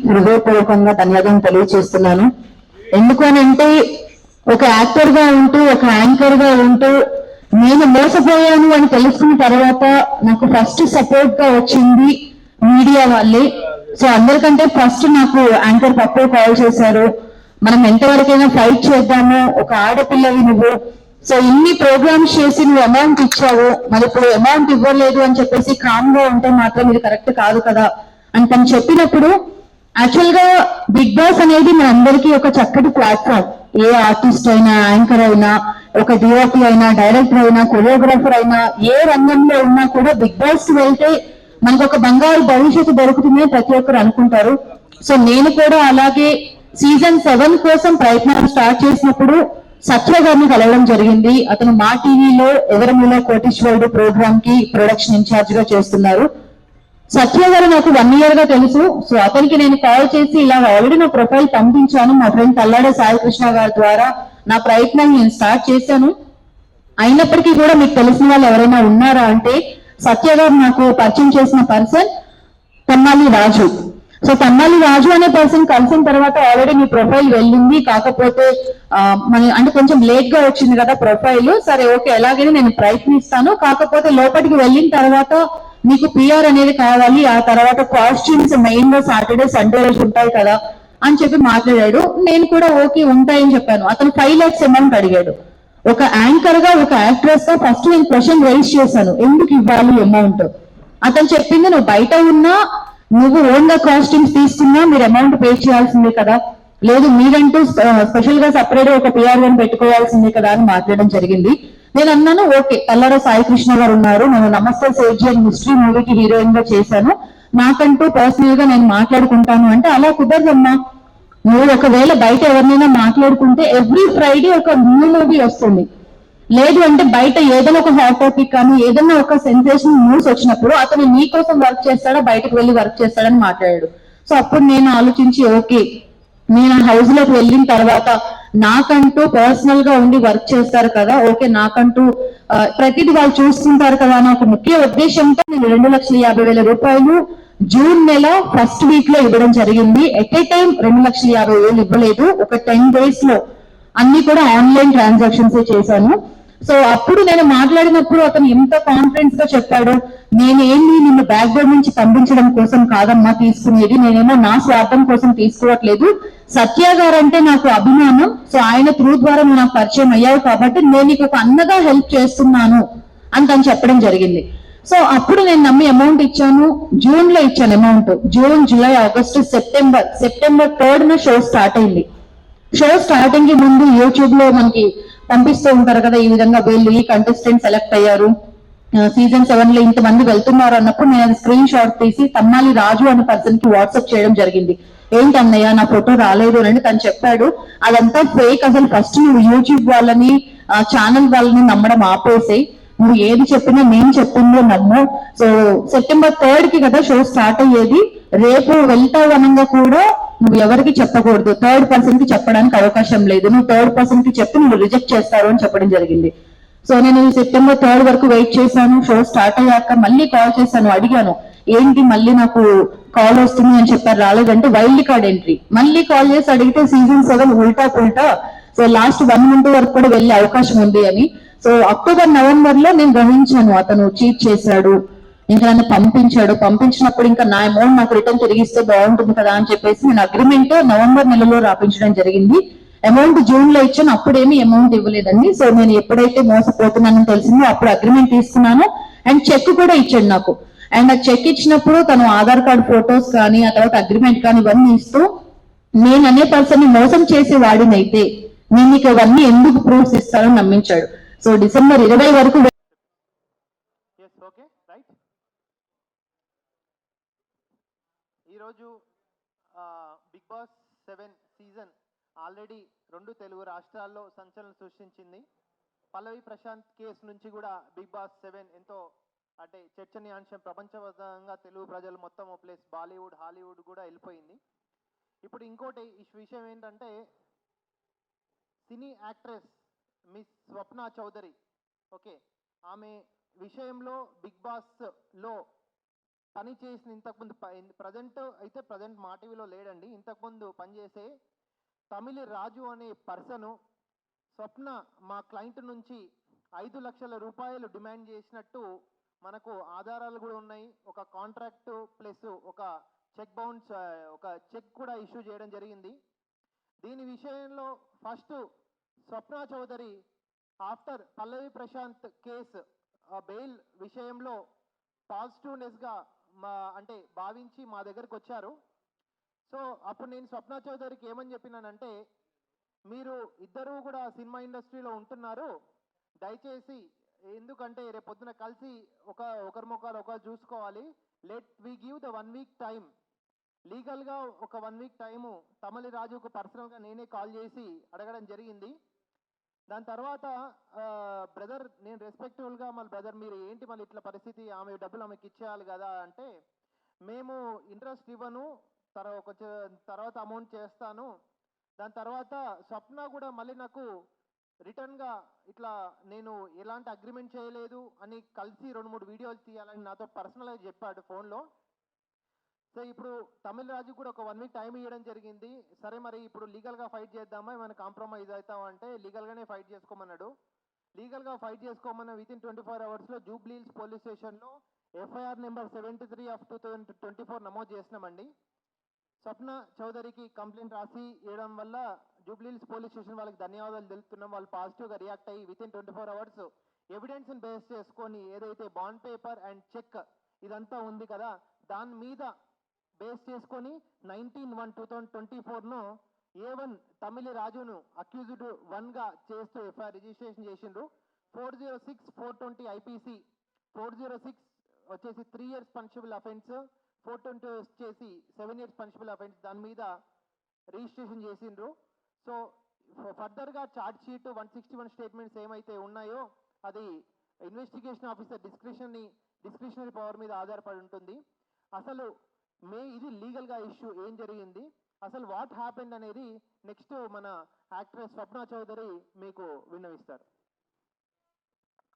హృదయపూర్వకంగా ధన్యవాదం తెలియజేస్తున్నాను. ఎందుకు అని అంటే ఒక యాక్టర్ గా ఉంటూ ఒక యాంకర్ గా ఉంటూ నేను మోసపోయాను అని తెలుసుకున్న తర్వాత నాకు ఫస్ట్ సపోర్ట్ గా వచ్చింది మీడియా వాళ్ళే. సో అందరికంటే ఫస్ట్ నాకు యాంకర్ పప్పు కాల్ చేశారు. మనం ఎంతవరకైనా ఫైట్ చేద్దాము, ఒక ఆడపిల్లవి నువ్వు, సో ఇన్ని ప్రోగ్రామ్స్ చేసి నువ్వు అమౌంట్ ఇచ్చావు, మరి ఇప్పుడు అమౌంట్ ఇవ్వలేదు అని చెప్పేసి కామ్ గా ఉంటే మాత్రం ఇది కరెక్ట్ కాదు కదా అని తను చెప్పినప్పుడు, యాక్చువల్ గా బిగ్ బాస్ అనేది మన అందరికీ ఒక చక్కటి ప్లాట్ఫామ్. ఏ ఆర్టిస్ట్ అయినా, యాంకర్ అయినా, ఒక డిఓపి అయినా, డైరెక్టర్ అయినా, కొరియోగ్రాఫర్ అయినా, ఏ రంగంలో ఉన్నా కూడా బిగ్ బాస్ కి వెళ్తే మనకు ఒక బంగారు భవిష్యత్తు దొరుకుతుందని ప్రతి ఒక్కరు అనుకుంటారు. సో నేను కూడా అలాగే సీజన్ 7 కోసం ప్రయత్నాలు స్టార్ట్ చేసినప్పుడు సత్య గారిని కలవడం జరిగింది. అతను మా టీవీలో ఎవరమిలో కోటీశ్వరుడు ప్రోగ్రామ్ కి ప్రొడక్షన్ ఇన్ఛార్జ్ గా చేస్తున్నారు. సత్య గారు నాకు 1 year గా తెలుసు. సో అతనికి నేను కాల్ చేసి ఇలా ఆల్రెడీ నా ప్రొఫైల్ పంపించాను, మా ఫ్రెండ్ తల్లాడ సాయి కృష్ణ గారి ద్వారా నా ప్రయత్నాన్ని నేను స్టార్ట్ చేశాను, అయినప్పటికీ కూడా మీకు తెలిసిన వాళ్ళు ఎవరైనా ఉన్నారా అంటే సత్య గారు నాకు పరిచయం చేసిన పర్సన్ తమ్మాలి రాజు. సో తమ్మాలి రాజు అనే పర్సన్ కలిసిన తర్వాత ఆల్రెడీ మీ ప్రొఫైల్ వెళ్ళింది, కాకపోతే మన అంటే కొంచెం లేట్ గా వచ్చింది కదా ప్రొఫైల్, సరే ఓకే ఎలాగైనా నేను ప్రయత్నిస్తాను, కాకపోతే లోపలికి వెళ్ళిన తర్వాత మీకు పిఆర్ అనేది కావాలి, ఆ తర్వాత కాస్ట్యూమ్స్ మెయిన్ గా సాటర్డే సండే రోజు ఉంటాయి కదా అని చెప్పి మాట్లాడాడు. నేను కూడా ఓకే ఉంటాయని చెప్పాను. అతను 5 lakhs అమౌంట్ అడిగాడు. ఒక యాంకర్ గా, ఒక యాక్ట్రెస్ గా ఫస్ట్ నేను క్వశ్చన్ రైజ్ చేశాను, ఎందుకు ఇవ్వాలి అమౌంట్. అతను చెప్పింది, నువ్వు బయట ఉన్నా, నువ్వు ఓన్ గా కాస్ట్యూమ్స్ తీసుకున్నా మీరు అమౌంట్ పే చేయాల్సిందే కదా, లేదు మీరంటూ స్పెషల్ గా సపరేట్ ఒక పిఆర్ వన్ పెట్టుకోవాల్సిందే కదా అని మాట్లాడడం జరిగింది. నేను అన్నాను ఓకే, తల్లార సాయి కృష్ణ గారు ఉన్నారు, నేను నమస్తే సేజీ అని మిస్టరీ మూవీకి హీరోయిన్ గా చేశాను, నాకంటూ పర్సనల్ గా నేను మాట్లాడుకుంటాను అంటే, అలా కుదరదమ్మా, నువ్వు ఒకవేళ బయట ఎవరినైనా మాట్లాడుకుంటే ఎవ్రీ ఫ్రైడే ఒక న్యూ మూవీ వస్తుంది, లేదు అంటే బయట ఏదైనా ఒక హాట్ టాపిక్ కానీ ఏదైనా ఒక సెన్సేషన్ న్యూస్ వచ్చినప్పుడు అతను నీ కోసం వర్క్ చేస్తాడా, బయటకు వెళ్ళి వర్క్ చేస్తాడని మాట్లాడాడు. సో అప్పుడు నేను ఆలోచించి ఓకే, నేను హౌస్ లోకి వెళ్ళిన తర్వాత నాకంటూ పర్సనల్ గా ఉండి వర్క్ చేస్తారు కదా, ఓకే నాకంటూ ప్రతిదీ వాళ్ళు చూస్తుంటారు కదా అని ఒక ముఖ్య ఉద్దేశంతో నేను 2,50,000 జూన్ నెల ఫస్ట్ వీక్ లో ఇవ్వడం జరిగింది. ఎట్ ఏ టైం 2,50,000 ఇవ్వలేదు, ఒక 10 days లో అన్ని కూడా ఆన్లైన్ ట్రాన్సాక్షన్స్ చేశాను. సో అప్పుడు నేను మాట్లాడినప్పుడు అతను ఎంత కాన్ఫిడెన్స్ గా చెప్పాడు, నేనేమి నిన్ను బ్యాక్ బోర్డ్ నుంచి పంపించడం కోసం కాదమ్మా తీసుకునేది, నేనేమో నా స్వార్థం కోసం తీసుకోవట్లేదు, సత్య గారు అంటే నాకు అభిమానం, సో ఆయన త్రూ ద్వారా నువ్వు నాకు పరిచయం అయ్యావు కాబట్టి నేను నీకు ఒక అన్నగా హెల్ప్ చేస్తున్నాను అని తను చెప్పడం జరిగింది. సో అప్పుడు నేను నమ్మి అమౌంట్ ఇచ్చాను. జూన్ లో ఇచ్చాను amount. June, July, August, September 3rd show start అయింది. షో స్టార్టింగ్ కి ముందు యూట్యూబ్ లో మనకి పంపిస్తూ ఉంటారు కదా, ఈ విధంగా వీళ్ళు ఈ కంటెస్టెంట్ సెలెక్ట్ అయ్యారు, సీజన్ 7 లో ఇంతమంది వెళ్తున్నారు అన్నప్పుడు నేను స్క్రీన్ షాట్ తీసి తమ్మాలి రాజు అనే పర్సన్ కి వాట్సాప్ చేయడం జరిగింది. ఏంటన్నయ్య నా ఫోటో రాలేదు అని తను చెప్పాడు, అదంతా ఫేక్, అసలు ఫస్ట్ నువ్వు యూట్యూబ్ వాళ్ళని ఛానల్ వాళ్ళని నమ్మడం ఆపేసాయి, నువ్వు ఏది చెప్పినా నేను చెప్పిందో నమ్ము. సో సెప్టెంబర్ 3rd కి కదా షో స్టార్ట్ అయ్యేది, రేపు వెళ్తావు అనంగా కూడా నువ్వు ఎవరికి చెప్పకూడదు, థర్డ్ పర్సన్ కి చెప్పడానికి అవకాశం లేదు, నువ్వు థర్డ్ పర్సన్ కి చెప్పి నువ్వు రిజెక్ట్ చేస్తారు అని చెప్పడం జరిగింది. సో నేను సెప్టెంబర్ 3rd వరకు వెయిట్ చేశాను. షో స్టార్ట్ అయ్యాక మళ్ళీ కాల్ చేశాను, అడిగాను ఏంటి మళ్ళీ నాకు కాల్ వస్తుంది అని చెప్పారు, రాలేదంటే వైల్డ్ కార్డ్ ఎంట్రీ. మళ్ళీ కాల్ చేసి అడిగితే సీజన్ 7 ఉల్టా పుల్టా, సో లాస్ట్ 1 month వరకు కూడా వెళ్ళే అవకాశం ఉంది అని. సో అక్టోబర్, నవంబర్ లో నేను గ్రహించాను అతను చీట్ చేశాడు, ఇంకా నన్ను పంపించినప్పుడు ఇంకా నా అమౌంట్ నాకు రిటర్న్ తిరిగిస్తే బాగుంటుంది కదా అని చెప్పేసి నేను అగ్రిమెంట్ నవంబర్ నెలలో రాపించడం జరిగింది. అమౌంట్ జూన్ లో ఇచ్చాను, అప్పుడేమి అమౌంట్ ఇవ్వలేదండి. సో నేను ఎప్పుడైతే మోసపోతున్నానని తెలిసిందో అప్పుడు అగ్రిమెంట్ తీసుకున్నాను, అండ్ చెక్ కూడా ఇచ్చాడు నాకు. అండ్ ఆ చెక్ ఇచ్చినప్పుడు తను ఆధార్ కార్డ్ ఫొటోస్ కానీ ఆ తర్వాత అగ్రిమెంట్ కానీ ఇవన్నీ ఇస్తూ, నేను అనే పర్సన్ ని మోసం చేసి వాడినైతే నేను నీకు ఇవన్నీ ఎందుకు ప్రూఫ్స్ ఇస్తానని నమ్మించాడు. సో డిసెంబర్ 20 వరకు ఈరోజు Bigg Boss 7 season already 2 Telugu రాష్ట్రాల్లో సంచలనం సృష్టించింది. పల్లవి ప్రశాంత్ కేసు నుంచి కూడా బిగ్ బాస్ 7 ఎంతో అంటే చర్చనీయాంశం, ప్రపంచవ్యాప్తంగా తెలుగు ప్రజలు మొత్తం ప్లస్ బాలీవుడ్, హాలీవుడ్ కూడా వెళ్ళిపోయింది. ఇప్పుడు ఇంకోటి విషయం ఏంటంటే, సినీ యాక్ట్రెస్ మిస్ స్వప్న చౌదరి, ఓకే, ఆమె విషయంలో బిగ్ బాస్లో పని చేసిన ఇంతకుముందు ప్రజెంట్ మా టీవీలో లేడండి, ఇంతకుముందు పనిచేసే తమిళ రాజు అనే పర్సను స్వప్న మా క్లయింట్ నుంచి 5 లక్షల రూపాయలు డిమాండ్ చేసినట్టు మనకు ఆధారాలు కూడా ఉన్నాయి. ఒక కాంట్రాక్ట్ ప్లస్ ఒక చెక్ కూడా ఇష్యూ చేయడం జరిగింది. దీని విషయంలో ఫస్ట్ స్వప్న చౌదరి ఆఫ్టర్ పల్లవి ప్రశాంత్ కేసు బెయిల్ విషయంలో పాజిటివ్నెస్గా అంటే భావించి మా దగ్గరకు వచ్చారు. సో అప్పుడు నేను స్వప్న చౌదరికి ఏమని చెప్పినానంటే, మీరు ఇద్దరూ కూడా సినిమా ఇండస్ట్రీలో ఉంటున్నారు, దయచేసి ఎందుకంటే రేపు పొద్దున కలిసి ఒకరి ముఖాలు ఒకరు చూసుకోవాలి, let we give the 1 week time, లీగల్గా ఒక 1 వీక్ టైము తమిళ రాజుకు పర్సనల్గా నేనే కాల్ చేసి అడగడం జరిగింది. దాని తర్వాత బ్రదర్ నేను రెస్పెక్టబుల్గా మళ్ళీ బ్రదర్ మీరు ఏంటి మళ్ళీ ఇట్లా పరిస్థితి, ఆమె డబ్బులు ఆమెకి ఇచ్చేయాలి కదా అంటే, మేము ఇంట్రెస్ట్ ఇవ్వను, తర్వాత అమౌంట్ చేస్తాను, దాని తర్వాత స్వప్న కూడా మళ్ళీ నాకు రిటర్న్గా ఇట్లా నేను ఎలాంటి అగ్రిమెంట్ చేయలేదు అని కలిసి 2-3 వీడియోలు తీయాలని నాతో పర్సనల్గా చెప్పాడు ఫోన్లో. సో ఇప్పుడు తమిళ రాజు కూడా ఒక 1 వీక్ టైం ఇవ్వడం జరిగింది. సరే మరి ఇప్పుడు లీగల్గా ఫైట్ చేద్దామా, ఏమైనా కాంప్రమైజ్ అవుతామంటే లీగల్గానే ఫైట్ చేసుకోమన్నాడు. లీగల్గా ఫైట్ చేసుకోమన్న వితిన్ 24 అవర్స్లో జూబ్లీ హిల్స్ పోలీస్ స్టేషన్లో ఎఫ్ఐఆర్ నెంబర్ 73/2024 నమోదు చేసినామండి. స్వప్న చౌదరికి కంప్లైంట్ రాసి ఇవ్వడం వల్ల జూబ్లీ హిల్స్ పోలీస్ స్టేషన్ వాళ్ళకి ధన్యవాదాలు తెలుపుతున్నాం. వాళ్ళు పాజిటివ్గా రియాక్ట్ అయ్యి వితిన్ 24 అవర్స్ ఎవిడెన్స్ని బేస్ చేసుకొని ఏదైతే బాండ్ పేపర్ అండ్ చెక్ ఇదంతా ఉంది కదా, దాని మీద బేస్ చేసుకొని 19/1/2024 A1 తమిళ రాజును అక్యూజ్డ్ 1గా చేస్తూ ఎఫ్ఐఆర్ రిజిస్ట్రేషన్ చేసిండ్రు. 406/420 IPC 406 వచ్చేసి 3 years పనిషబుల్ అఫెన్స్, 420 వచ్చేసి 7 years పనిషబుల్ అఫెన్స్, దాని మీద రిజిస్ట్రేషన్ చేసిండ్రు. సో ఫర్దర్గా ఛార్జ్ షీట్ 161 స్టేట్మెంట్స్ ఏమైతే ఉన్నాయో అది ఇన్వెస్టిగేషన్ ఆఫీసర్ డిస్క్రిషనరీ పవర్ మీద ఆధారపడి ఉంటుంది. అసలు ఇది లీగల్గా ఇష్యూ ఏం జరిగింది, అసలు వాట్ హ్యాపెండ్ అనేది నెక్స్ట్ మన యాక్ట్రెస్ స్వప్న చౌదరి మీకు విన్నవిస్తారు.